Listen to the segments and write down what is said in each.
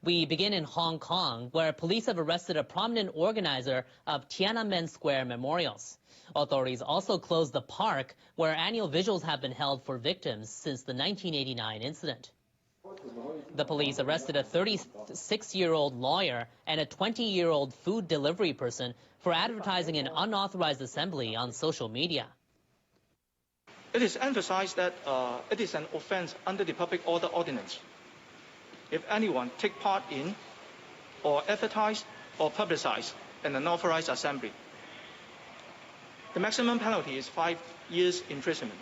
We begin in Hong Kong, where police have arrested a prominent organizer of Tiananmen Square memorials. Authorities also closed the park, where annual vigils have been held for victims since the 1989 incident. The police arrested a 36-year-old lawyer and a 20-year-old food delivery person for advertising an unauthorized assembly on social media. It is emphasized that it is an offense under the Public Order Ordinance if anyone take part in or advertise or publicize an unauthorized assembly. The maximum penalty is 5 years imprisonment.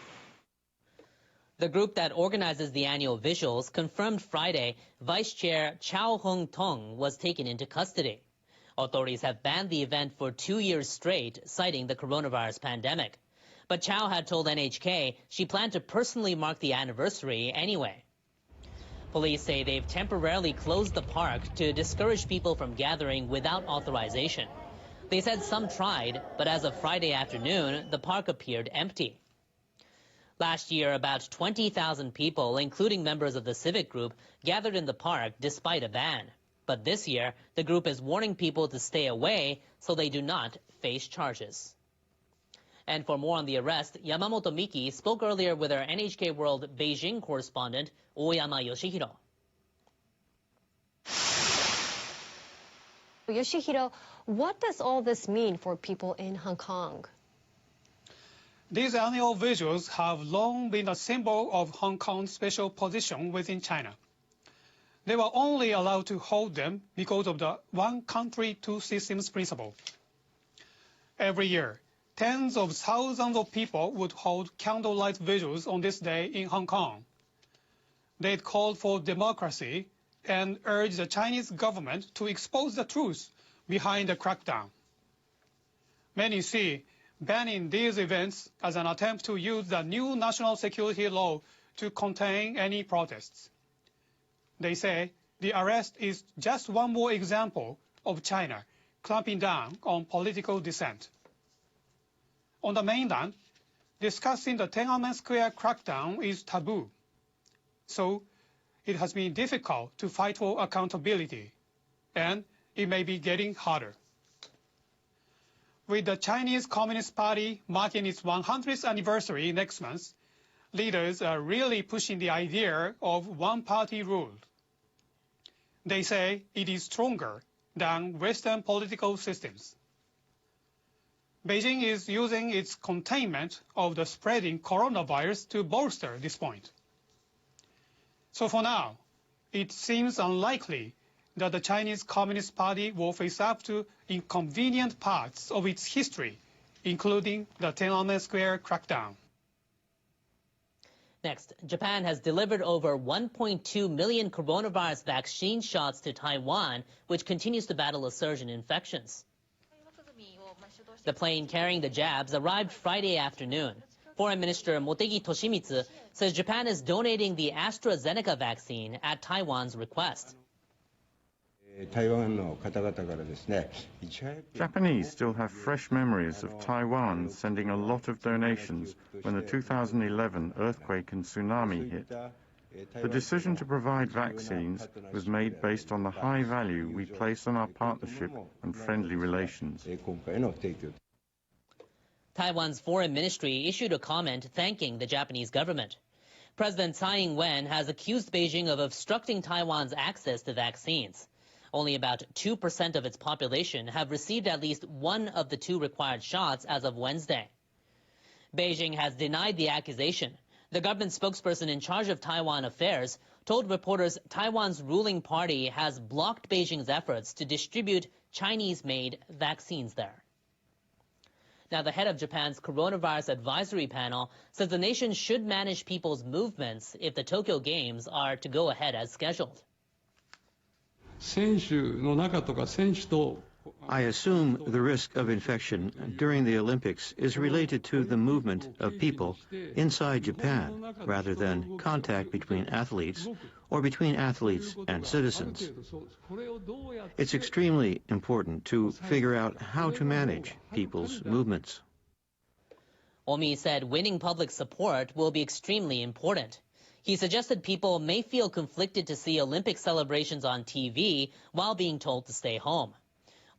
The group that organizes the annual vigils confirmed Friday Vice Chair Chow Hung-tong was taken into custody. Authorities have banned the event for 2 years straight, citing the coronavirus pandemic. But Chow had told NHK she planned to personally mark the anniversary anyway. Police say they've temporarily closed the park to discourage people from gathering without authorization. They said some tried, but as of Friday afternoon, the park appeared empty. Last year, about 20,000 people, including members of the civic group, gathered in the park despite a ban. But this year, the group is warning people to stay away so they do not face charges. And for more on the arrest, Yamamoto Miki spoke earlier with our NHK World Beijing correspondent, Oyama Yoshihiro. Yoshihiro, what does all this mean for people in Hong Kong? These annual vigils have long been a symbol of Hong Kong's special position within China. They were only allowed to hold them because of the one country, two systems principle. Every year, tens of thousands of people would hold candlelight vigils on this day in Hong Kong. They'd called for democracy and urged the Chinese government to expose the truth behind the crackdown. Many see banning these events as an attempt to use the new national security law to contain any protests. They say the arrest is just one more example of China clamping down on political dissent. On the mainland, discussing the Tiananmen Square crackdown is taboo. So it has been difficult to fight for accountability, and it may be getting harder. With the Chinese Communist Party marking its 100th anniversary next month, leaders are really pushing the idea of one-party rule. They say it is stronger than Western political systems. Beijing is using its containment of the spreading coronavirus to bolster this point. So for now, it seems unlikely that the Chinese Communist Party will face up to inconvenient parts of its history, including the Tiananmen Square crackdown. Next, Japan has delivered over 1.2 million coronavirus vaccine shots to Taiwan, which continues to battle a surge in infections. The plane carrying the jabs arrived Friday afternoon. Foreign Minister Motegi Toshimitsu says Japan is donating the AstraZeneca vaccine at Taiwan's request. Japanese still have fresh memories of Taiwan sending a lot of donations when the 2011 earthquake and tsunami hit. The decision to provide vaccines was made based on the high value we place on our partnership and friendly relations. Taiwan's foreign ministry issued a comment thanking the Japanese government. President Tsai Ing-wen has accused Beijing of obstructing Taiwan's access to vaccines. Only about 2% of its population have received at least one of the 2 required shots as of Wednesday. Beijing has denied the accusation. The government spokesperson in charge of Taiwan affairs told reporters Taiwan's ruling party has blocked Beijing's efforts to distribute Chinese-made vaccines there. Now, the head of Japan's coronavirus advisory panel says the nation should manage people's movements if the Tokyo Games are to go ahead as scheduled. I assume the risk of infection during the Olympics is related to the movement of people inside Japan rather than contact between athletes or between athletes and citizens. It's extremely important to figure out how to manage people's movements. Omi said winning public support will be extremely important. He suggested people may feel conflicted to see Olympic celebrations on TV while being told to stay home.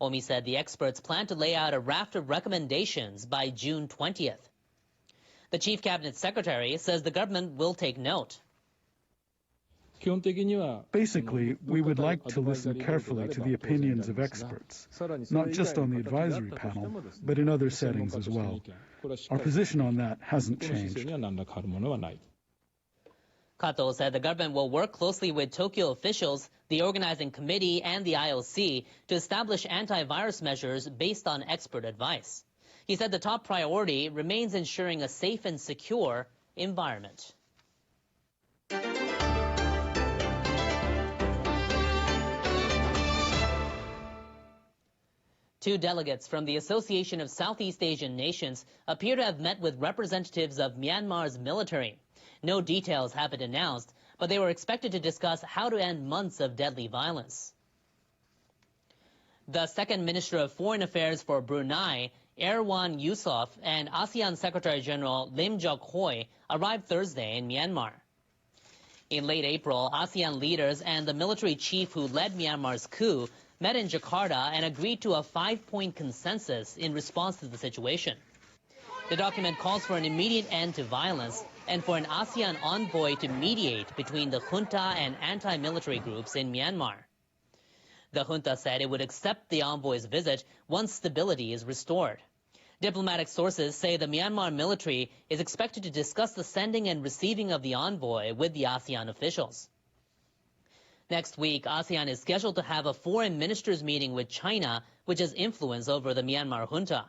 Omi said the experts plan to lay out a raft of recommendations by June 20th. The chief cabinet secretary says the government will take note. Basically, we would like to listen carefully to the opinions of experts, not just on the advisory panel, but in other settings as well. Our position on that hasn't changed. Kato said the government will work closely with Tokyo officials, the organizing committee, and the IOC to establish antivirus measures based on expert advice. He said the top priority remains ensuring a safe and secure environment. Two delegates from the Association of Southeast Asian Nations appear to have met with representatives of Myanmar's military. No details have been announced, but they were expected to discuss how to end months of deadly violence. The second Minister of Foreign Affairs for Brunei, Erwan Yusof, and ASEAN Secretary-General Lim Jock Hoi arrived Thursday in Myanmar. In late April, ASEAN leaders and the military chief who led Myanmar's coup met in Jakarta and agreed to a 5-point consensus in response to the situation. The document calls for an immediate end to violence and for an ASEAN envoy to mediate between the junta and anti-military groups in Myanmar. The junta said it would accept the envoy's visit once stability is restored. Diplomatic sources say the Myanmar military is expected to discuss the sending and receiving of the envoy with the ASEAN officials. Next week, ASEAN is scheduled to have a foreign ministers meeting with China, which has influence over the Myanmar junta.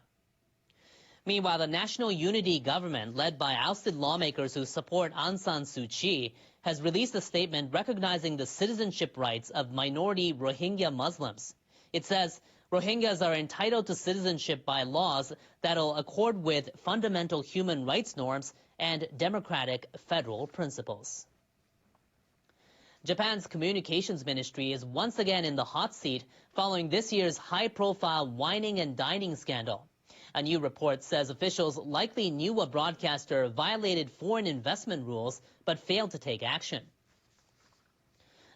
Meanwhile, the National Unity Government, led by ousted lawmakers who support Aung San Suu Kyi, has released a statement recognizing the citizenship rights of minority Rohingya Muslims. It says Rohingyas are entitled to citizenship by laws that'll accord with fundamental human rights norms and democratic federal principles. Japan's communications ministry is once again in the hot seat following this year's high-profile whining and dining scandal. A new report says officials likely knew a broadcaster violated foreign investment rules but failed to take action.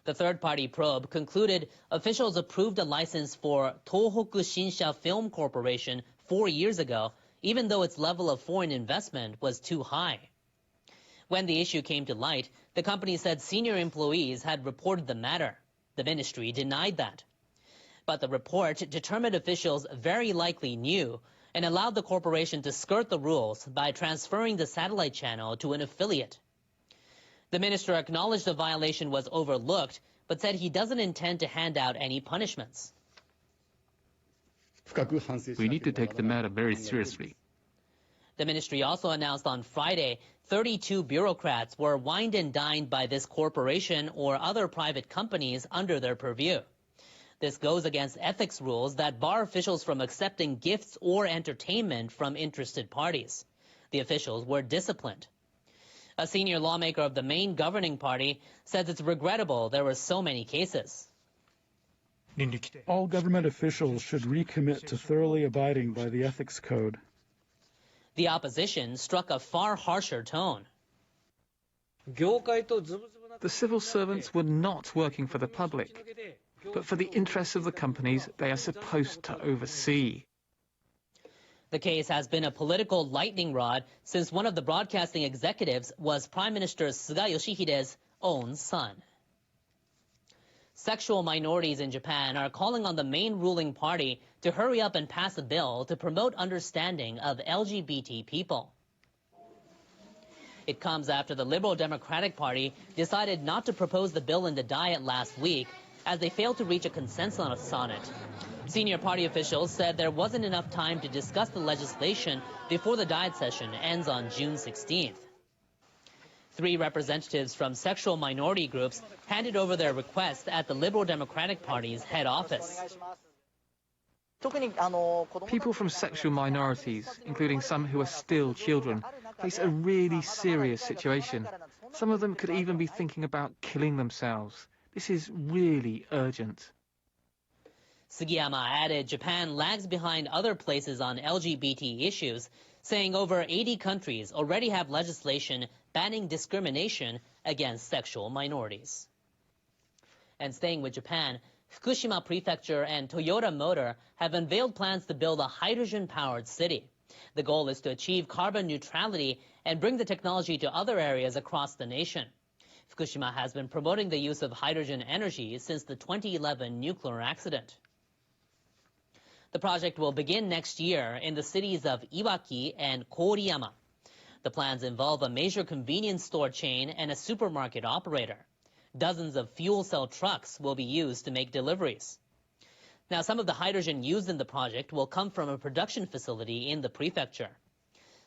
The third-party probe concluded officials approved a license for Tohoku Shinsha Film Corporation 4 years ago, even though its level of foreign investment was too high. When the issue came to light, the company said senior employees had reported the matter. The ministry denied that. But the report determined officials very likely knew and allowed the corporation to skirt the rules by transferring the satellite channel to an affiliate. The minister acknowledged the violation was overlooked, but said he doesn't intend to hand out any punishments. We need to take the matter very seriously. The ministry also announced on Friday 32 bureaucrats were wined and dined by this corporation or other private companies under their purview. This goes against ethics rules that bar officials from accepting gifts or entertainment from interested parties. The officials were disciplined. A senior lawmaker of the main governing party says it's regrettable there were so many cases. All government officials should recommit to thoroughly abiding by the ethics code. The opposition struck a far harsher tone. The civil servants were not working for the public, but for the interests of the companies they are supposed to oversee. The case has been a political lightning rod since one of the broadcasting executives was Prime Minister Suga Yoshihide's own son. Sexual minorities in Japan are calling on the main ruling party to hurry up and pass a bill to promote understanding of LGBT people. It comes after the Liberal Democratic Party decided not to propose the bill in the Diet last week as they failed to reach a consensus on it. Senior party officials said there wasn't enough time to discuss the legislation before the Diet session ends on June 16th. 3 representatives from sexual minority groups handed over their request at the Liberal Democratic Party's head office. People from sexual minorities, including some who are still children, face a really serious situation. Some of them could even be thinking about killing themselves. This is really urgent. Sugiyama added Japan lags behind other places on LGBT issues, saying over 80 countries already have legislation banning discrimination against sexual minorities. And staying with Japan, Fukushima Prefecture and Toyota Motor have unveiled plans to build a hydrogen-powered city. The goal is to achieve carbon neutrality and bring the technology to other areas across the nation. Fukushima has been promoting the use of hydrogen energy since the 2011 nuclear accident. The project will begin next year in the cities of Iwaki and Koriyama. The plans involve a major convenience store chain and a supermarket operator. Dozens of fuel cell trucks will be used to make deliveries. Now, some of the hydrogen used in the project will come from a production facility in the prefecture.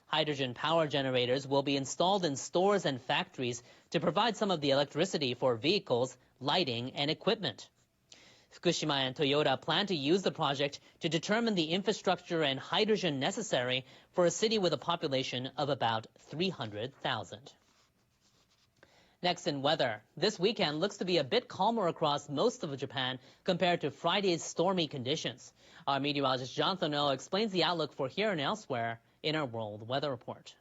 Hydrogen power generators will be installed in stores and factories to provide some of the electricity for vehicles, lighting, and equipment. Fukushima and Toyota plan to use the project to determine the infrastructure and hydrogen necessary for a city with a population of about 300,000. Next in weather, this weekend looks to be a bit calmer across most of Japan compared to Friday's stormy conditions. Our meteorologist Jonathan Oh explains the outlook for here and elsewhere in our World Weather Report.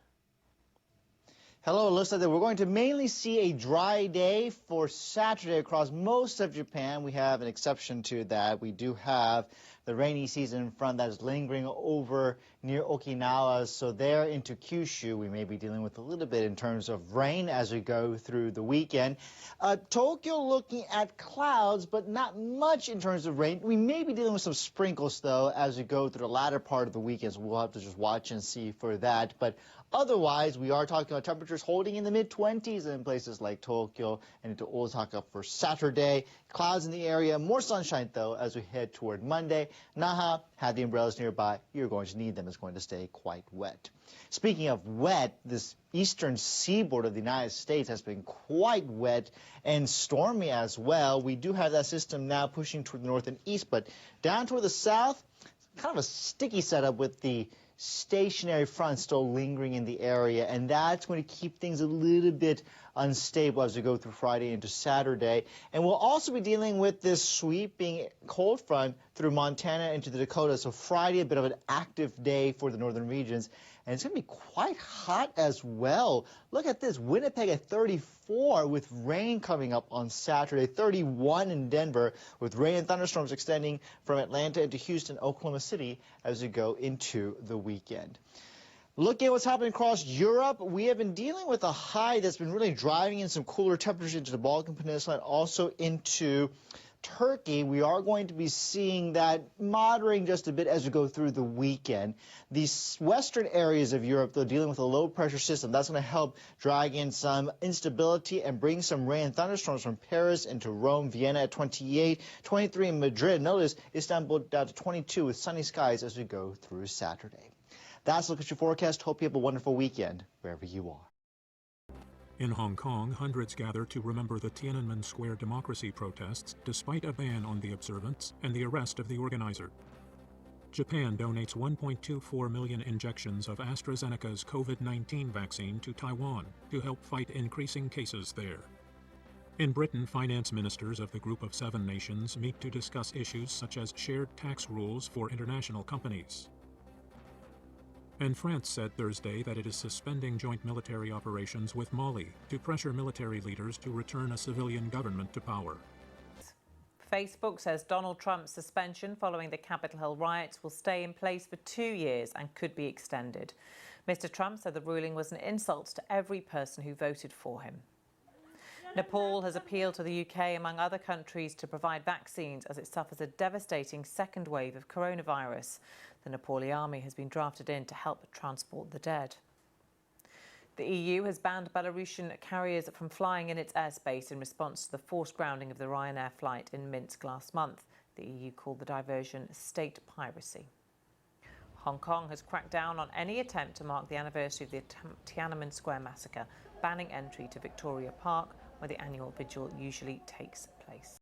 Hello, Alyssa. We're going to mainly see a dry day for Saturday across most of Japan. We have an exception to that. We do have the rainy season in front that is lingering over near Okinawa. So there into Kyushu, we may be dealing with a little bit in terms of rain as we go through the weekend. Tokyo looking at clouds, but not much in terms of rain. We may be dealing with some sprinkles, though, as we go through the latter part of the weekend. So we'll have to just watch and see for that. But otherwise, we are talking about temperatures holding in the mid-20s in places like Tokyo and into Osaka for Saturday. Clouds in the area, more sunshine, though, as we head toward Monday. Naha, have the umbrellas nearby. You're going to need them. It's going to stay quite wet. Speaking of wet, this eastern seaboard of the United States has been quite wet and stormy as well. We do have that system now pushing toward the north and east, but down toward the south, kind of a sticky setup with the stationary front still lingering in the area, and that's going to keep things a little bit unstable as we go through Friday into Saturday. And we'll also be dealing with this sweeping cold front through Montana into the Dakotas. So Friday, a bit of an active day for the northern regions. And it's going to be quite hot as well. Look at this, Winnipeg at 34 with rain coming up on Saturday, 31 in Denver with rain and thunderstorms extending from Atlanta into Houston, Oklahoma City as we go into the weekend. Look at what's happening across Europe. We have been dealing with a high that's been really driving in some cooler temperatures into the Balkan Peninsula and also into Turkey. We are going to be seeing that moderating just a bit as we go through the weekend. These western areas of Europe, though, dealing with a low-pressure system, that's going to help drag in some instability and bring some rain and thunderstorms from Paris into Rome, Vienna at 28, 23 in Madrid. Notice Istanbul down to 22 with sunny skies as we go through Saturday. That's a look at your forecast. Hope you have a wonderful weekend wherever you are. In Hong Kong, hundreds gathered to remember the Tiananmen Square democracy protests despite a ban on the observance and the arrest of the organizer. Japan donates 1.24 million injections of AstraZeneca's COVID-19 vaccine to Taiwan to help fight increasing cases there. In Britain, finance ministers of the Group of Seven Nations meet to discuss issues such as shared tax rules for international companies. And France said Thursday that it is suspending joint military operations with Mali to pressure military leaders to return a civilian government to power. Facebook says Donald Trump's suspension following the Capitol Hill riots will stay in place for 2 years and could be extended. Mr. Trump said the ruling was an insult to every person who voted for him. Nepal has appealed to the UK, among other countries, to provide vaccines as it suffers a devastating second wave of coronavirus. The Nepali army has been drafted in to help transport the dead. The EU has banned Belarusian carriers from flying in its airspace in response to the forced grounding of the Ryanair flight in Minsk last month. The EU called the diversion state piracy. Hong Kong has cracked down on any attempt to mark the anniversary of the Tiananmen Square massacre, banning entry to Victoria Park, where the annual vigil usually takes place.